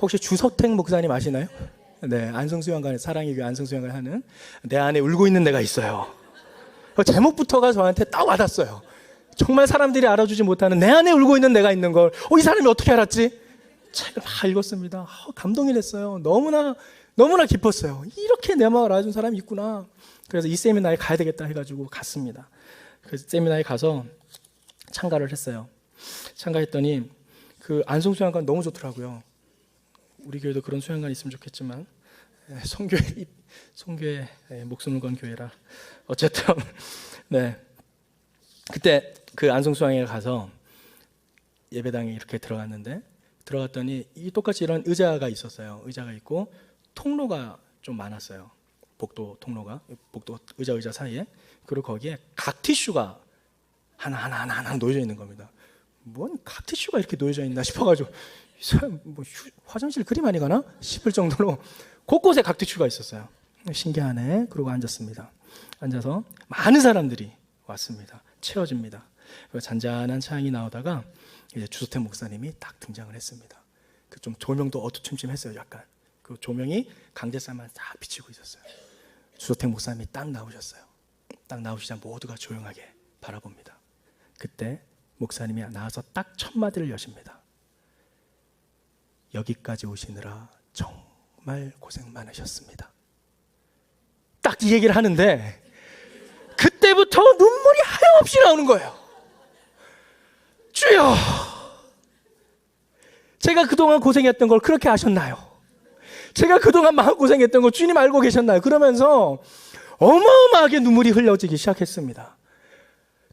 Speaker 2: 혹시 주석택 목사님 아시나요? 네, 안성수양관, 사랑의 교회 안성수양관 하는 내 안에 울고 있는 내가 있어요. 제목부터가 저한테 딱 와닿았어요. 정말 사람들이 알아주지 못하는 내 안에 울고 있는 내가 있는 걸 이 사람이 어떻게 알았지? 책을 막 읽었습니다. 감동이 됐어요. 너무나 기뻤어요. 이렇게 내 마음을 알아준 사람이 있구나. 그래서 이 세미나에 가야 되겠다 해가지고 갔습니다. 그래서 세미나에 가서 참가를 했어요. 참가했더니 그 안성수양관 너무 좋더라고요. 우리 교회도 그런 수양관 있으면 좋겠지만 성교회 목숨을 건 교회라 어쨌든 네, 그때 그 안성수양에 가서 예배당에 이렇게 들어갔더니 이 똑같이 이런 의자가 있었어요. 의자가 있고 통로가 좀 많았어요. 복도 의자 사이에. 그리고 거기에 각 티슈가 하나 놓여져 있는 겁니다. 뭔 각 티슈가 이렇게 놓여져 있나 싶어가지고 이 사람 뭐 화장실 그리 많이 가나 싶을 정도로 곳곳에 각 티슈가 있었어요. 신기하네. 그러고 앉았습니다. 앉아서 많은 사람들이 왔습니다. 채워집니다. 잔잔한 차향이 나오다가 이제 주석택 목사님이 딱 등장을 했습니다. 그 좀 조명도 어두침침했어요. 약간 그 조명이 강제살만 딱 비치고 있었어요. 주석택 목사님이 딱 나오셨어요. 딱 나오시자 모두가 조용하게 바라봅니다. 그때 목사님이 나와서 딱 첫 마디를 여십니다. 여기까지 오시느라 정말 고생 많으셨습니다. 딱 이 얘기를 하는데 그때부터 눈물이 하염없이 나오는 거예요. 주여, 제가 그동안 고생했던 걸 그렇게 아셨나요? 제가 그동안 마음고생했던 거 주님 알고 계셨나요? 그러면서 어마어마하게 눈물이 흘러지기 시작했습니다.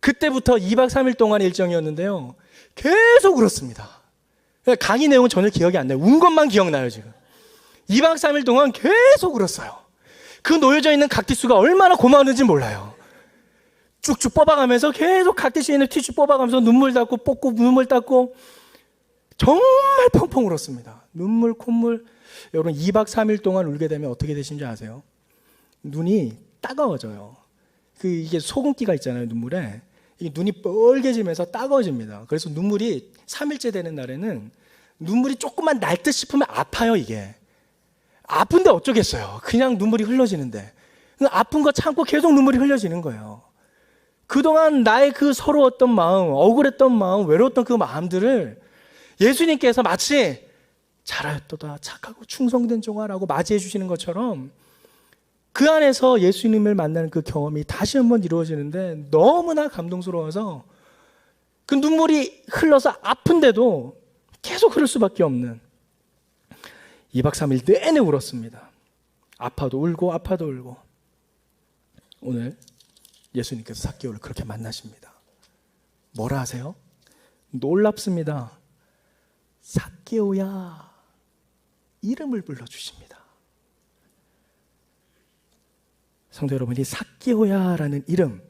Speaker 2: 그때부터 2박 3일 동안의 일정이었는데요. 계속 울었습니다. 강의 내용은 전혀 기억이 안 나요. 운 것만 기억나요, 지금. 2박 3일 동안 계속 울었어요. 그 놓여져 있는 각티슈가 얼마나 고마웠는지 몰라요. 쭉쭉 뽑아가면서 계속 각티슈에 있는 티슈 뽑아가면서 눈물 닦고 뽑고 눈물 닦고 정말 펑펑 울었습니다. 눈물, 콧물. 여러분 2박 3일 동안 울게 되면 어떻게 되신지 아세요? 눈이 따가워져요. 이게 소금기가 있잖아요, 눈물에. 이게 눈이 뻘개지면서 따가워집니다. 그래서 눈물이 3일째 되는 날에는 눈물이 조금만 날 듯 싶으면 아파요, 이게. 아픈데 어쩌겠어요. 그냥 눈물이 흘러지는데. 아픈 거 참고 계속 눈물이 흘려지는 거예요. 그동안 나의 그 서러웠던 마음, 억울했던 마음, 외로웠던 그 마음들을 예수님께서 마치 잘하였도다, 착하고 충성된 종아라고 맞이해 주시는 것처럼 그 안에서 예수님을 만나는 그 경험이 다시 한번 이루어지는데 너무나 감동스러워서 그 눈물이 흘러서 아픈데도 계속 흐를 수밖에 없는 2박 3일 내내 울었습니다. 아파도 울고 아파도 울고. 오늘 예수님께서 삭개오를 그렇게 만나십니다. 뭐라 하세요? 놀랍습니다. 삭개오야, 이름을 불러주십니다. 성도 여러분, 이 삭개오야라는 이름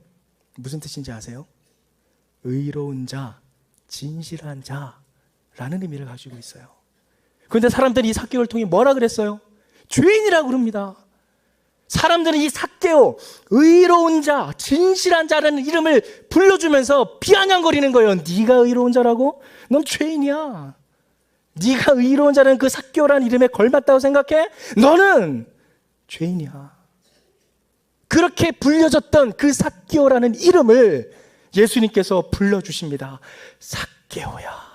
Speaker 2: 무슨 뜻인지 아세요? 의로운 자, 진실한 자라는 의미를 가지고 있어요. 그런데 사람들이 이 삭개오를 통해 뭐라 그랬어요? 죄인이라고 그럽니다. 사람들은 이 삭개오, 의로운 자, 진실한 자라는 이름을 불러주면서 비아냥거리는 거예요. 네가 의로운 자라고? 넌 죄인이야. 네가 의로운 자라는 그 삭개오라는 이름에 걸맞다고 생각해? 너는 죄인이야. 그렇게 불려졌던 그 삭개오라는 이름을 예수님께서 불러주십니다. 삭개오야.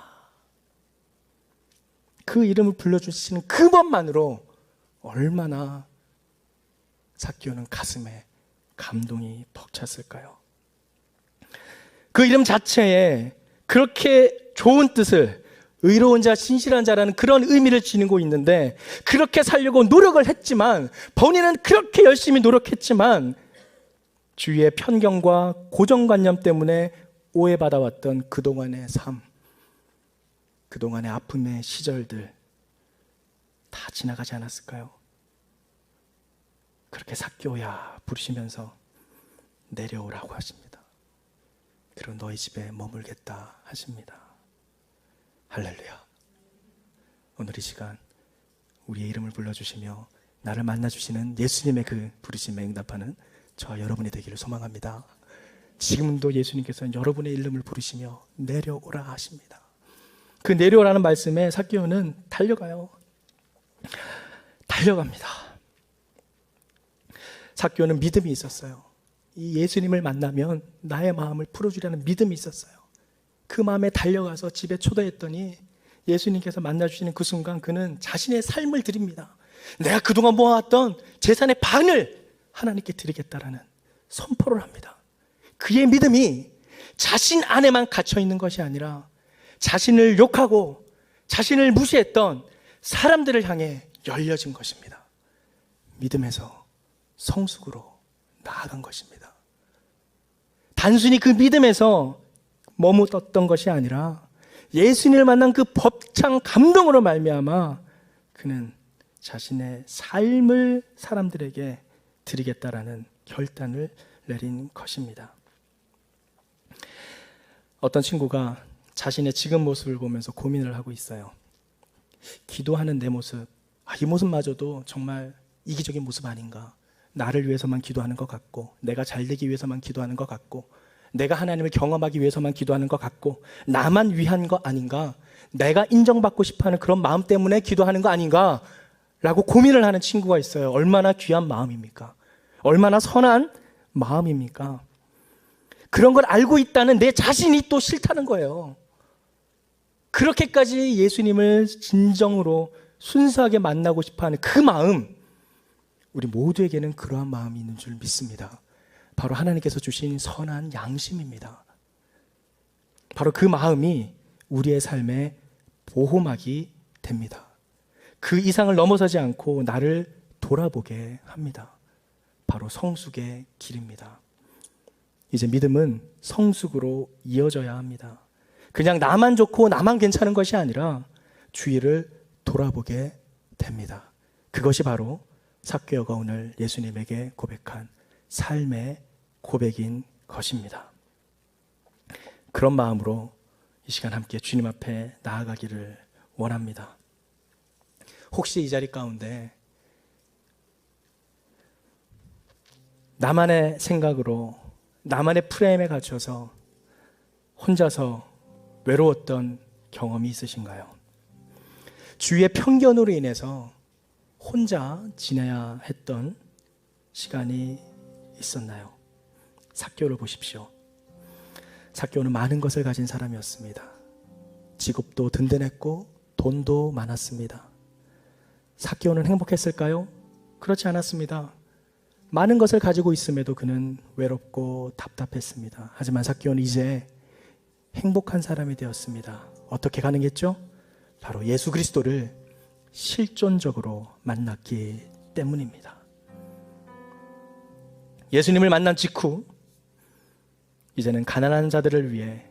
Speaker 2: 그 이름을 불러주시는 그것만으로 얼마나 삭개오는 가슴에 감동이 벅찼을까요? 그 이름 자체에 그렇게 좋은 뜻을, 의로운 자, 진실한 자라는 그런 의미를 지니고 있는데, 그렇게 살려고 노력을 했지만, 본인은 그렇게 열심히 노력했지만 주위의 편견과 고정관념 때문에 오해받아왔던 그동안의 삶, 그동안의 아픔의 시절들 다 지나가지 않았을까요? 그렇게 삭개오야 부르시면서 내려오라고 하십니다. 그리고 너희 집에 머물겠다 하십니다. 할렐루야. 오늘 이 시간 우리의 이름을 불러주시며 나를 만나주시는 예수님의 그 부르심에 응답하는 저와 여러분이 되기를 소망합니다. 지금도 예수님께서는 여러분의 이름을 부르시며 내려오라 하십니다. 그 내려오라는 말씀에 삭개오는 달려가요. 달려갑니다. 삭개오는 믿음이 있었어요. 이 예수님을 만나면 나의 마음을 풀어주려는 믿음이 있었어요. 그 마음에 달려가서 집에 초대했더니 예수님께서 만나주시는 그 순간 그는 자신의 삶을 드립니다. 내가 그동안 모아왔던 재산의 반을 하나님께 드리겠다라는 선포를 합니다. 그의 믿음이 자신 안에만 갇혀 있는 것이 아니라 자신을 욕하고 자신을 무시했던 사람들을 향해 열려진 것입니다. 믿음에서 성숙으로 나아간 것입니다. 단순히 그 믿음에서 머무렀던 것이 아니라 예수님을 만난 그 벅찬 감동으로 말미암아 그는 자신의 삶을 사람들에게 드리겠다라는 결단을 내린 것입니다. 어떤 친구가 자신의 지금 모습을 보면서 고민을 하고 있어요. 기도하는 내 모습, 이 모습마저도 정말 이기적인 모습 아닌가? 나를 위해서만 기도하는 것 같고, 내가 잘 되기 위해서만 기도하는 것 같고, 내가 하나님을 경험하기 위해서만 기도하는 것 같고, 나만 위한 거 아닌가? 내가 인정받고 싶어하는 그런 마음 때문에 기도하는 거 아닌가? 라고 고민을 하는 친구가 있어요. 얼마나 귀한 마음입니까? 얼마나 선한 마음입니까? 그런 걸 알고 있다는 내 자신이 또 싫다는 거예요. 그렇게까지 예수님을 진정으로 순수하게 만나고 싶어하는 그 마음, 우리 모두에게는 그러한 마음이 있는 줄 믿습니다. 바로 하나님께서 주신 선한 양심입니다. 바로 그 마음이 우리의 삶의 보호막이 됩니다. 그 이상을 넘어서지 않고 나를 돌아보게 합니다. 바로 성숙의 길입니다. 이제 믿음은 성숙으로 이어져야 합니다. 그냥 나만 좋고 나만 괜찮은 것이 아니라 주위를 돌아보게 됩니다. 그것이 바로 삭개오가 오늘 예수님에게 고백한 삶의 고백인 것입니다. 그런 마음으로 이 시간 함께 주님 앞에 나아가기를 원합니다. 혹시 이 자리 가운데 나만의 생각으로 나만의 프레임에 갇혀서 혼자서 외로웠던 경험이 있으신가요? 주위의 편견으로 인해서 혼자 지내야 했던 시간이 있었나요? 삭개오를 보십시오. 삭개오는 많은 것을 가진 사람이었습니다. 직업도 든든했고 돈도 많았습니다. 삭개오는 행복했을까요? 그렇지 않았습니다. 많은 것을 가지고 있음에도 그는 외롭고 답답했습니다. 하지만 삭개오는 이제 행복한 사람이 되었습니다. 어떻게 가능했죠? 바로 예수 그리스도를 실존적으로 만났기 때문입니다. 예수님을 만난 직후 이제는 가난한 자들을 위해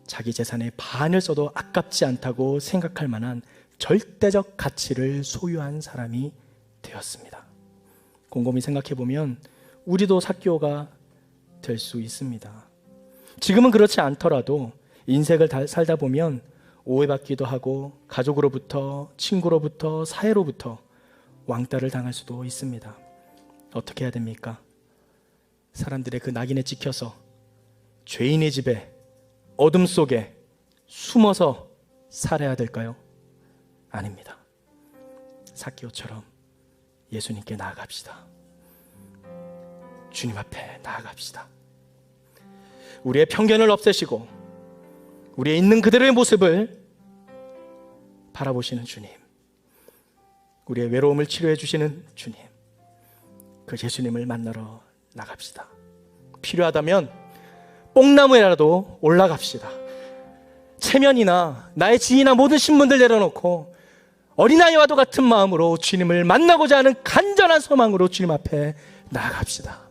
Speaker 2: 자기 재산의 반을 써도 아깝지 않다고 생각할 만한 절대적 가치를 소유한 사람이 되었습니다. 곰곰이 생각해보면 우리도 삭개오가 될 수 있습니다. 지금은 그렇지 않더라도 인생을 살다 보면 오해받기도 하고 가족으로부터, 친구로부터, 사회로부터 왕따를 당할 수도 있습니다. 어떻게 해야 됩니까? 사람들의 그 낙인에 찍혀서 죄인의 집에 어둠 속에 숨어서 살아야 될까요? 아닙니다. 삭개오처럼 예수님께 나아갑시다. 주님 앞에 나아갑시다. 우리의 편견을 없애시고 우리의 있는 그대로의 모습을 바라보시는 주님, 우리의 외로움을 치료해 주시는 주님, 그 예수님을 만나러 나갑시다. 필요하다면 뽕나무에라도 올라갑시다. 체면이나 나의 지위나 모든 신분들 내려놓고 어린아이와도 같은 마음으로 주님을 만나고자 하는 간절한 소망으로 주님 앞에 나아갑시다.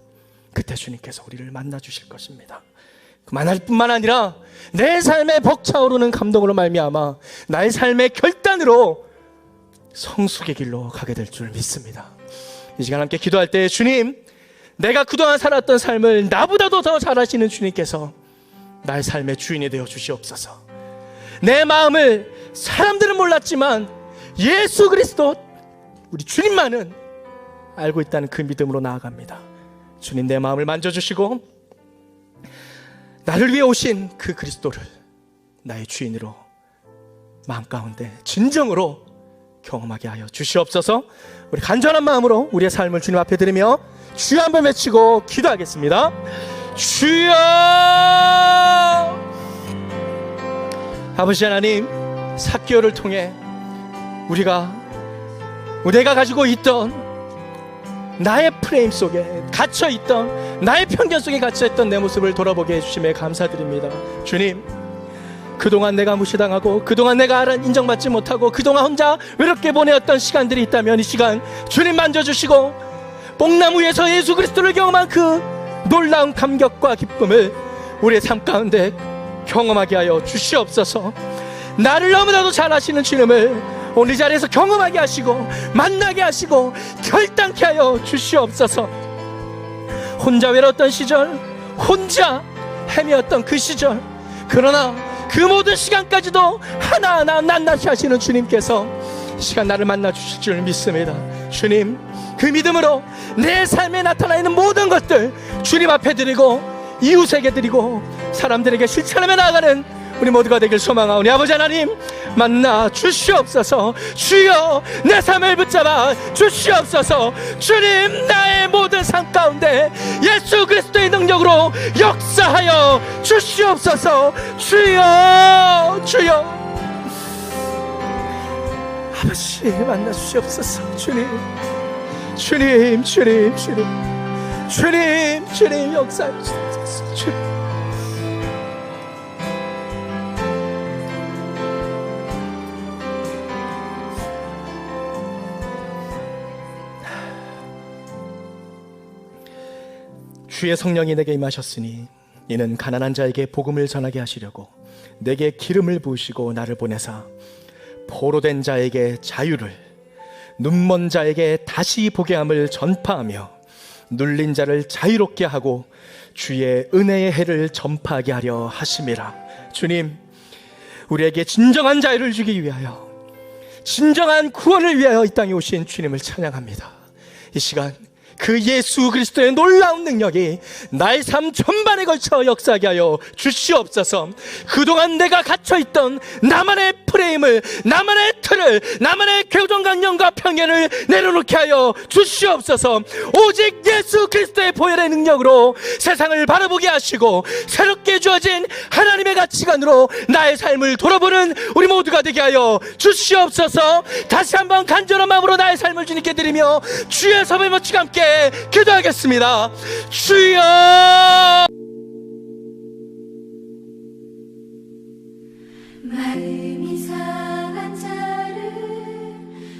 Speaker 2: 그때 주님께서 우리를 만나 주실 것입니다. 그만할 뿐만 아니라 내 삶에 벅차오르는 감동으로 말미암아 나의 삶의 결단으로 성숙의 길로 가게 될 줄 믿습니다. 이 시간 함께 기도할 때 주님, 내가 그동안 살았던 삶을 나보다도 더 잘 아시는 주님께서 나의 삶의 주인이 되어 주시옵소서. 내 마음을 사람들은 몰랐지만 예수 그리스도 우리 주님만은 알고 있다는 그 믿음으로 나아갑니다. 주님, 내 마음을 만져주시고 나를 위해 오신 그 그리스도를 나의 주인으로 마음 가운데 진정으로 경험하게 하여 주시옵소서. 우리 간절한 마음으로 우리의 삶을 주님 앞에 드리며 주여 한번 외치고 기도하겠습니다. 주여! 아버지 하나님, 삭개오를 통해 내가 가지고 있던 나의 프레임 속에 갇혀있던, 나의 편견 속에 갇혀있던 내 모습을 돌아보게 해주심에 감사드립니다. 주님, 그동안 내가 무시당하고 그동안 내가 인정받지 못하고 그동안 혼자 외롭게 보내었던 시간들이 있다면 이 시간 주님 만져주시고 뽕나무 위에서 예수 그리스도를 경험한 그 놀라운 감격과 기쁨을 우리의 삶 가운데 경험하게 하여 주시옵소서. 나를 너무나도 잘 아시는 주님을 오늘 이 자리에서 경험하게 하시고 만나게 하시고 결단케 하여 주시옵소서. 혼자 외로웠던 시절, 혼자 헤매었던 그 시절, 그러나 그 모든 시간까지도 하나하나 낱낱이 하시는 주님께서 이 시간 나를 만나 주실 줄 믿습니다. 주님, 그 믿음으로 내 삶에 나타나 있는 모든 것들 주님 앞에 드리고 이웃에게 드리고 사람들에게 실천하며 나아가는 우리 모두가 되길 소망하오니 아버지 하나님 만나 주시옵소서. 주여, 내 삶을 붙잡아 주시옵소서. 주님, 나의 모든 삶 가운데 예수 그리스도의 능력으로 역사하여 주시옵소서. 주여, 주여, 아버지 만나 주시옵소서. 주님, 주님, 주님, 주님, 주님, 주님 역사해 주시옵소서. 주님, 주의 성령이 내게 임하셨으니 이는 가난한 자에게 복음을 전하게 하시려고 내게 기름을 부으시고 나를 보내사 포로된 자에게 자유를, 눈먼 자에게 다시 보게 함을 전파하며 눌린 자를 자유롭게 하고 주의 은혜의 해를 전파하게 하려 하심이라. 주님, 우리에게 진정한 자유를 주기 위하여, 진정한 구원을 위하여 이 땅에 오신 주님을 찬양합니다. 이 시간 그 예수 그리스도의 놀라운 능력이 나의 삶 전반에 걸쳐 역사하게 하여 주시옵소서. 그동안 내가 갇혀있던 나만의 프레임을, 나만의 틀을, 나만의 고정관념과 편견을 내려놓게 하여 주시옵소서. 오직 예수 그리스도의 보혈의 능력으로 세상을 바라보게 하시고 새롭게 주어진 하나님의 가치관으로 나의 삶을 돌아보는 우리 모두가 되게 하여 주시옵소서. 다시 한번 간절한 마음으로 나의 삶을 주님께 드리며 주의 섭의 모치가 함께 기도하겠습니다. 주여,
Speaker 1: 마음이 상한 자를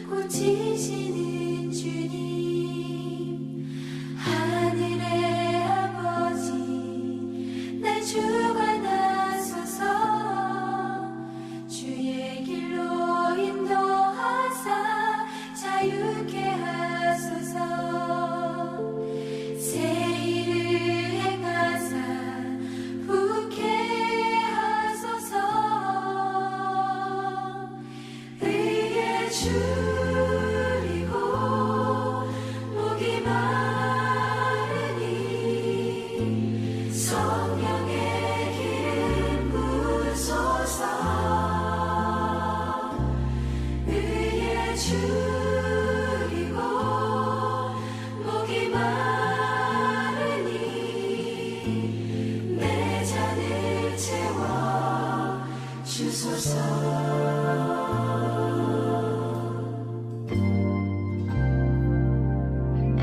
Speaker 1: 고치시는 주님, 하늘의 아버지 날 주관하소서. 주의 길로 인도하사 자유케 하소서. 새 일을 행하사 줄이고 목이 마르니 성령의 기름 부으소서. 의에 줄이고 목이 마르니 내 잔을 채워 주소서.